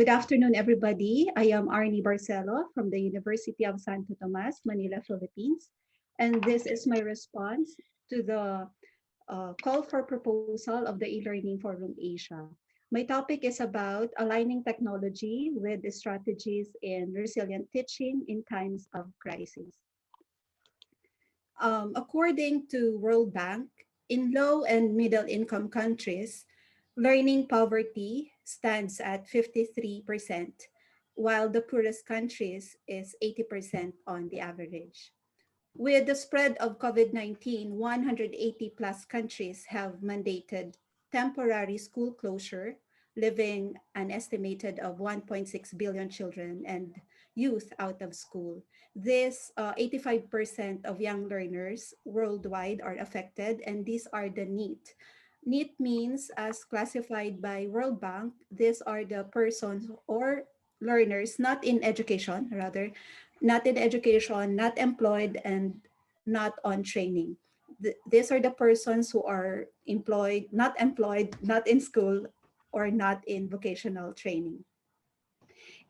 Good afternoon, everybody. I am Arne Barcelo from the University of Santo Tomas, Manila, Philippines. And this is my response to the call for proposal of the eLearning Forum Asia. My topic is about aligning technology with the strategies in resilient teaching in times of crisis. According to World Bank, in low and middle income countries, learning poverty stands at 53%, while the poorest countries is 80% on the average. With the spread of COVID-19, 180 plus countries have mandated temporary school closure, leaving an estimated of 1.6 billion children and youth out of school. This 85% of young learners worldwide are affected, and these are the NEET. NEET means, as classified by World Bank, these are the persons or learners not in education, rather, not in education, not employed, and not on training. These are the persons who are employed, not in school, or not in vocational training.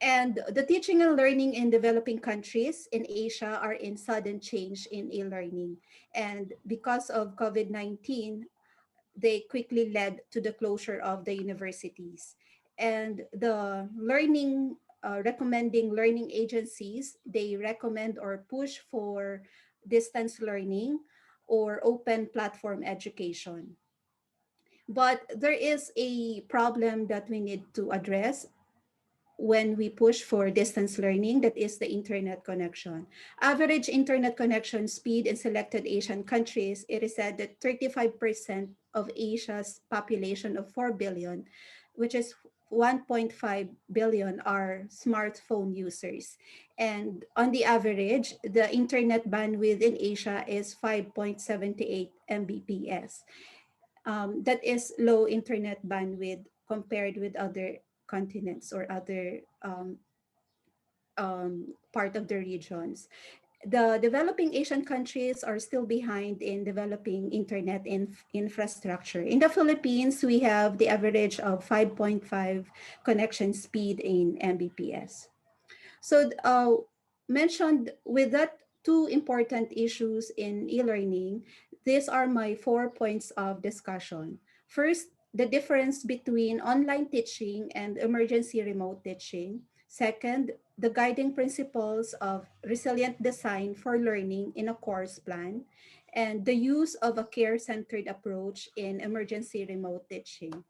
And the teaching and learning in developing countries in Asia are in sudden change in e-learning. And because of COVID-19, they quickly led to the closure of the universities. And the recommending learning agencies, they recommend or push for distance learning or open platform education. But there is a problem that we need to address when we push for distance learning, that is the internet connection. Average internet connection speed in selected Asian countries, it is said that 35% of Asia's population of 4 billion, which is 1.5 billion, are smartphone users. And on the average, the internet bandwidth in Asia is 5.78 Mbps. That is low internet bandwidth compared with other continents or other part of the regions. The developing Asian countries are still behind in developing internet infrastructure. In the Philippines, we have the average of 5.5 connection speed in Mbps. So mentioned with that two important issues in e-learning, these are my 4 points of discussion. First, the difference between online teaching and emergency remote teaching. Second, the guiding principles of resilient design for learning in a course plan, and the use of a care-centered approach in emergency remote teaching.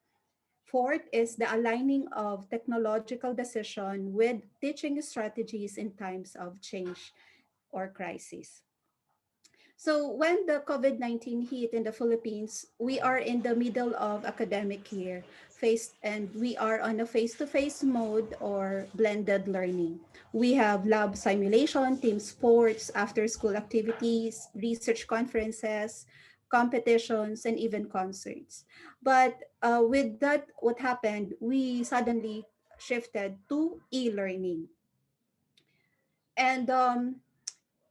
Fourth is the aligning of technological decision with teaching strategies in times of change or crisis. So when the COVID-19 hit in the Philippines, we are in the middle of academic year, and we are on a face-to-face mode or blended learning. We have lab simulation, team sports, after-school activities, research conferences, competitions, and even concerts. But with that, what happened, we suddenly shifted to e-learning. And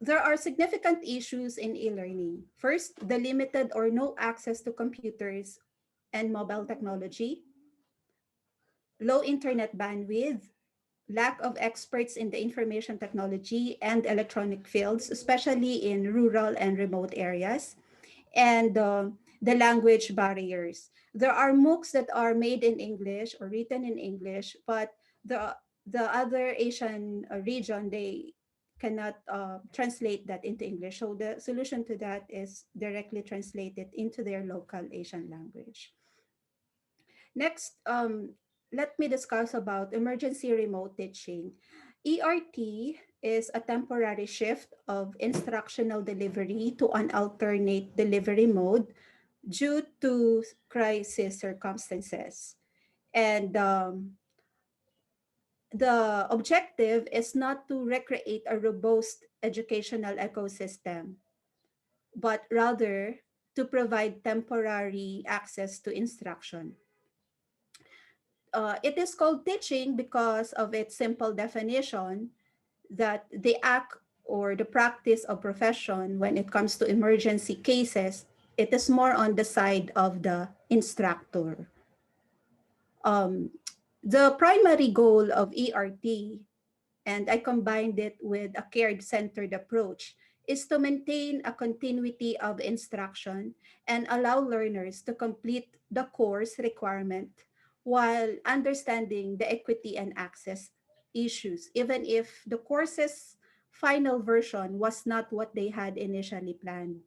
there are significant issues in e-learning. First, the limited or no access to computers and mobile technology, low internet bandwidth, lack of experts in the information technology and electronic fields, especially in rural and remote areas, and the language barriers. There are MOOCs that are made in English or written in English, but the other Asian region, they cannot translate that into English. So the solution to that is directly translate it into their local Asian language. Next, let me discuss about emergency remote teaching. ERT is a temporary shift of instructional delivery to an alternate delivery mode due to crisis circumstances. And the objective is not to recreate a robust educational ecosystem, but rather to provide temporary access to instruction. It is called teaching because of its simple definition that the act or the practice of profession when it comes to emergency cases, it is more on the side of the instructor. The primary goal of ERT, and I combined it with a care-centered approach, is to maintain a continuity of instruction and allow learners to complete the course requirement while understanding the equity and access issues, even if the course's final version was not what they had initially planned.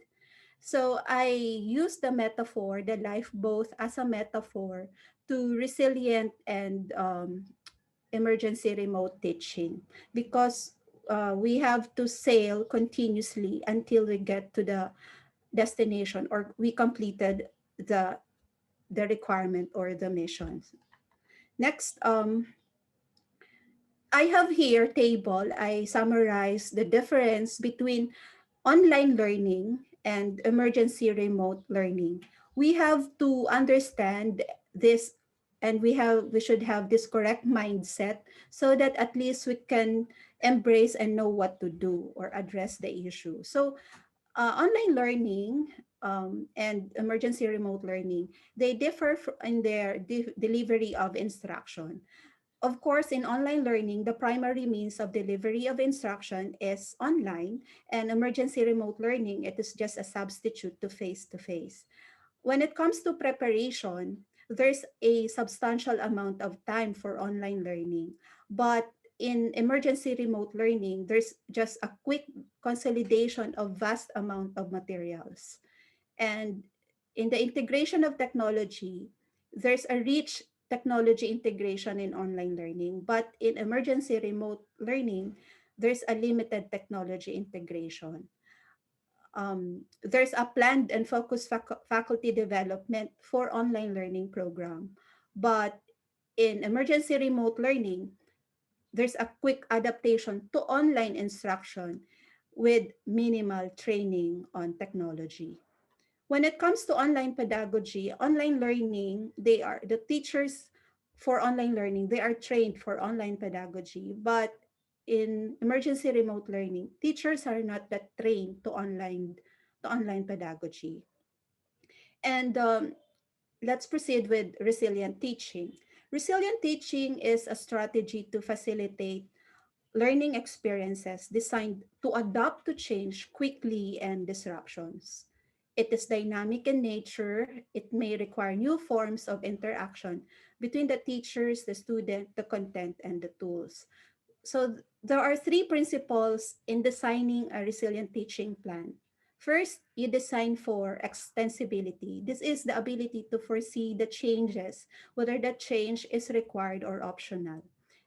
So I use the metaphor, the lifeboat, as a metaphor to resilient and emergency remote teaching, because we have to sail continuously until we get to the destination or we completed the the requirement or the missions. Next, I have here table. I summarize the difference between online learning and emergency remote learning. We have to understand this, and we should have this correct mindset so that at least we can embrace and know what to do or address the issue. So online learning and emergency remote learning, they differ in their delivery of instruction. Of course, in online learning, the primary means of delivery of instruction is online, and emergency remote learning, it is just a substitute to face-to-face. When it comes to preparation, there's a substantial amount of time for online learning. But in emergency remote learning, there's just a quick consolidation of vast amount of materials. And in the integration of technology, there's a rich technology integration in online learning, but in emergency remote learning, there's a limited technology integration. There's a planned and focused faculty development for online learning program, but in emergency remote learning, there's a quick adaptation to online instruction with minimal training on technology. When it comes to online pedagogy, online learning, the teachers for online learning, they are trained for online pedagogy, but in emergency remote learning, teachers are not that trained to online pedagogy. And let's proceed with resilient teaching. Resilient teaching is a strategy to facilitate learning experiences designed to adapt to change quickly and disruptions. It is dynamic in nature. It may require new forms of interaction between the teachers, the student, the content, and the tools. So there are three principles in designing a resilient teaching plan. First, you design for extensibility. This is the ability to foresee the changes, whether the change is required or optional.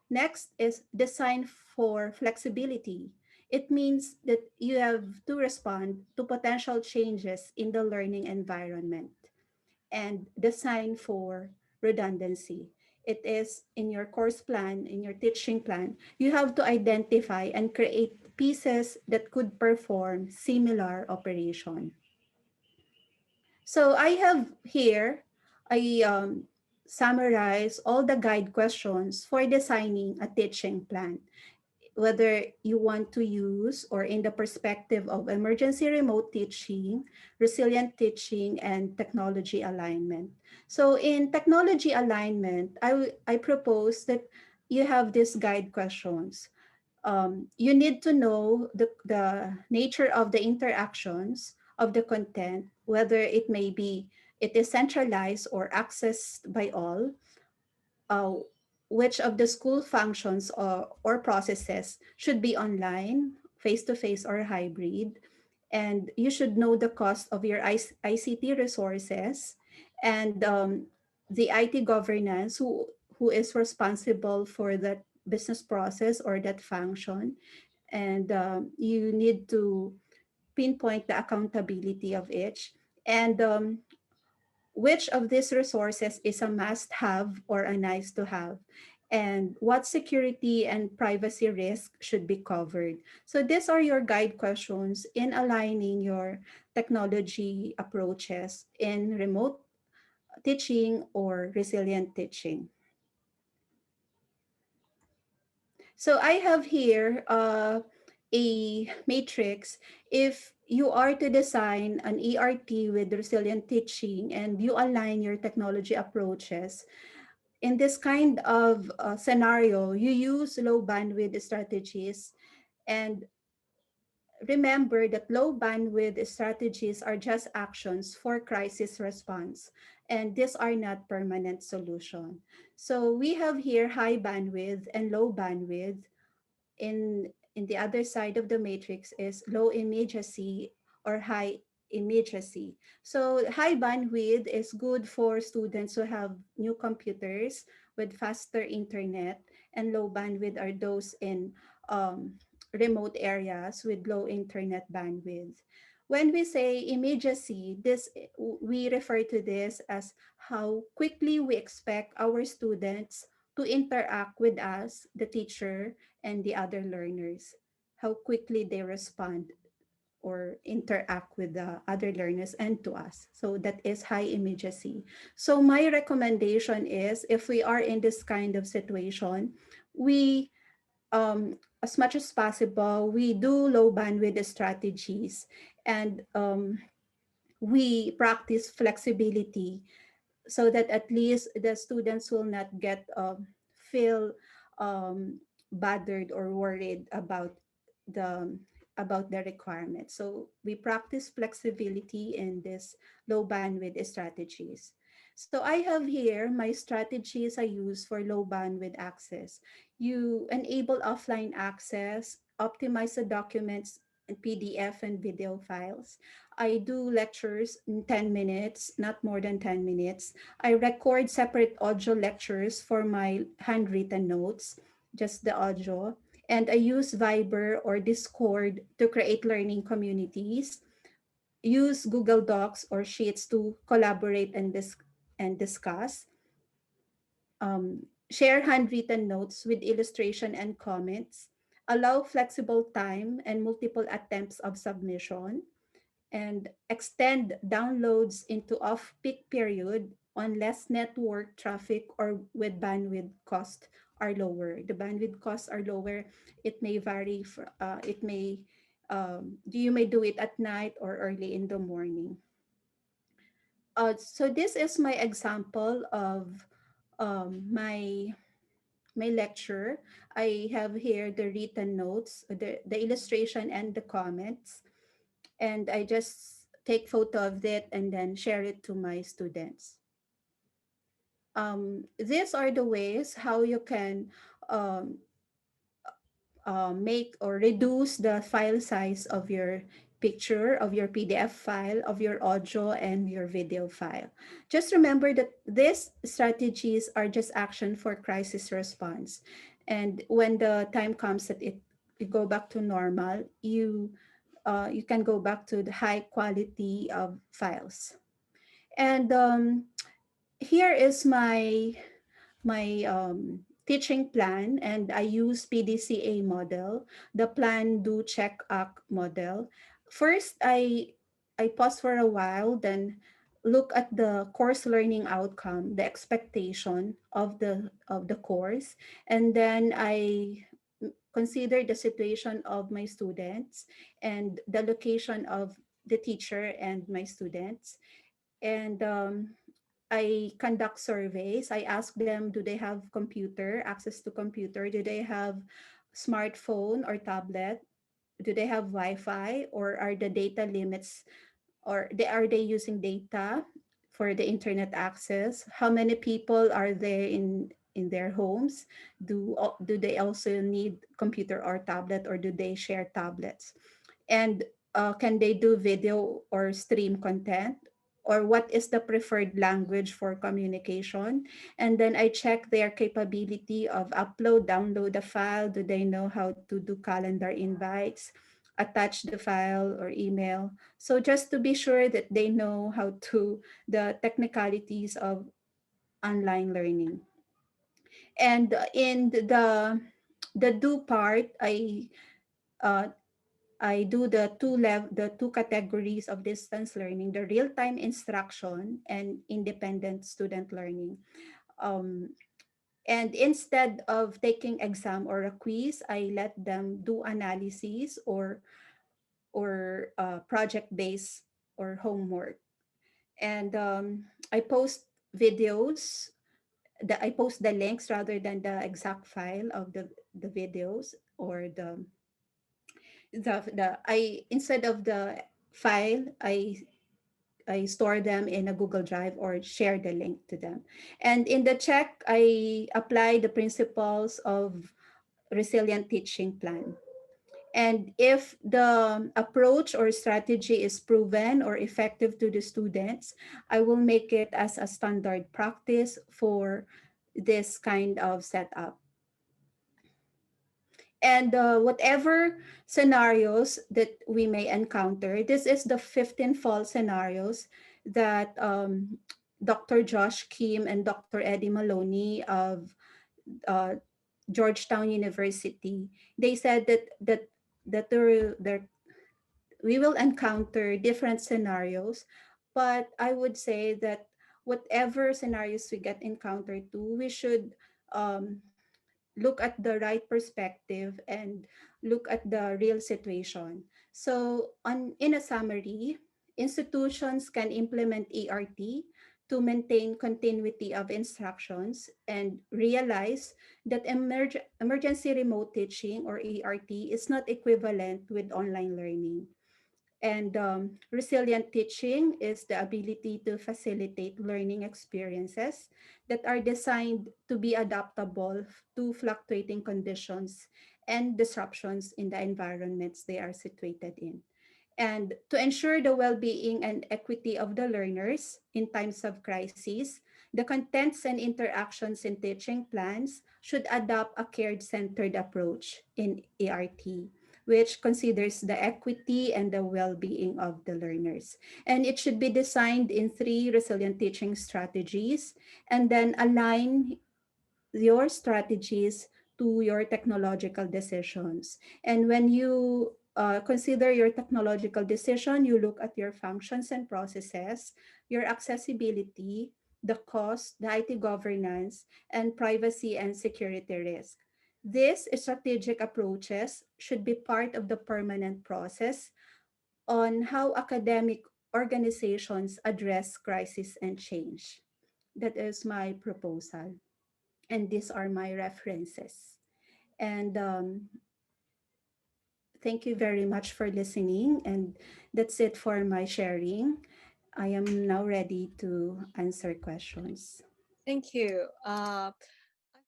Next is design for flexibility. It means that you have to respond to potential changes in the learning environment. And design for redundancy. It is in your course plan, in your teaching plan, you have to identify and create pieces that could perform similar operation. So I have here, I summarize all the guide questions for designing a teaching plan, whether you want to use or in the perspective of emergency remote teaching, resilient teaching, and technology alignment. So in technology alignment, I propose that you have these guide questions. You need to know the nature of the interactions of the content, whether it is centralized or accessed by all, uh, which of the school functions or processes should be online, face-to-face, or hybrid. And you should know the cost of your ICT resources and the IT governance, who is responsible for that business process or that function. And you need to pinpoint the accountability of each. And which of these resources is a must-have or a nice-to-have, and what security and privacy risk should be covered. So these are your guide questions in aligning your technology approaches in remote teaching or resilient teaching. So I have here a matrix. If you are to design an ERT with resilient teaching and you align your technology approaches, in this kind of scenario, you use low bandwidth strategies. And remember that low bandwidth strategies are just actions for crisis response, and these are not permanent solution. So we have here high bandwidth and low bandwidth. In the other side of the matrix is low immediacy or high immediacy. So high bandwidth is good for students who have new computers with faster internet, and low bandwidth are those in um, remote areas with low internet bandwidth. When we say immediacy, this we refer to this as how quickly we expect our students to interact with us, the teacher, and the other learners, how quickly they respond or interact with the other learners and to us. So that is high immediacy. So my recommendation is, if we are in this kind of situation, we as much as possible, we do low bandwidth strategies, and we practice flexibility so that at least the students will not get feel bothered or worried the about the requirements. So we practice flexibility in this low bandwidth strategies. So I have here my strategies I use for low bandwidth access. You enable offline access, optimize the documents in PDF and video files. I do lectures in 10 minutes, not more than 10 minutes. I record separate audio lectures for my handwritten notes, just the audio. And I use Viber or Discord to create learning communities, use Google Docs or Sheets to collaborate and discuss, share handwritten notes with illustration and comments, allow flexible time and multiple attempts of submission, and extend downloads into off-peak period on less network traffic or with bandwidth cost are lower. The bandwidth costs are lower. It may vary. It may you may do it at night or early in the morning. So this is my example of my lecture. I have here the written notes, the illustration and the comments, and I just take photo of it and then share it to my students. These are the ways how you can um, make or reduce the file size of your picture, of your PDF file, of your audio and your video file. Just remember that these strategies are just action for crisis response. And when the time comes that it go back to normal, you can go back to the high quality of files. And here is my teaching plan, and I use PDCA model, the plan, do, check, act model. First, I pause for a while, then look at the course learning outcome, the expectation of the course, and then I consider the situation of my students and the location of the teacher and my students. And I conduct surveys. I ask them, do they have computer, access to computer? Do they have smartphone or tablet? Do they have Wi-Fi, or are the data limits, or are they using data for the internet access? How many people are there in their homes? Do they also need computer or tablet, or do they share tablets? And can they do video or stream content? Or what is the preferred language for communication? And then I check their capability of upload, download the file. Do they know how to do calendar invites, attach the file or email? So just to be sure that they know how to the technicalities of online learning. And in the do part, uh, I do the two categories of distance learning, the real-time instruction and independent student learning. Um, and instead of taking exam or a quiz, I let them do analysis or project-based or homework. And I post videos I post the links rather than the exact file of the videos, or the I instead of the file, I store them in a Google Drive or share the link to them. And in the check, I apply the principles of resilient teaching plan. And if the approach or strategy is proven or effective to the students, I will make it as a standard practice for this kind of setup. And whatever scenarios that we may encounter, this is the 15 fall scenarios that Dr. Josh Kim and Dr. Eddie Maloney of uh, Georgetown University, they said that we will encounter different scenarios, but I would say that whatever scenarios we get encountered to, we should um, look at the right perspective and look at the real situation. So, in a summary, institutions can implement ERT to maintain continuity of instructions and realize that emergency remote teaching or ERT is not equivalent with online learning. And resilient teaching is the ability to facilitate learning experiences that are designed to be adaptable to fluctuating conditions and disruptions in the environments they are situated in. And to ensure the well-being and equity of the learners in times of crisis, the contents and interactions in teaching plans should adopt a care-centered approach in ART, which considers the equity and the well-being of the learners. And it should be designed in 3 resilient teaching strategies, and then align your strategies to your technological decisions. And when you consider your technological decision, you look at your functions and processes, your accessibility, the cost, the IT governance, and privacy and security risk. These strategic approaches should be part of the permanent process on how academic organizations address crisis and change. That is my proposal, and these are my references. And thank you very much for listening. And that's it for my sharing. I am now ready to answer questions. Thank you.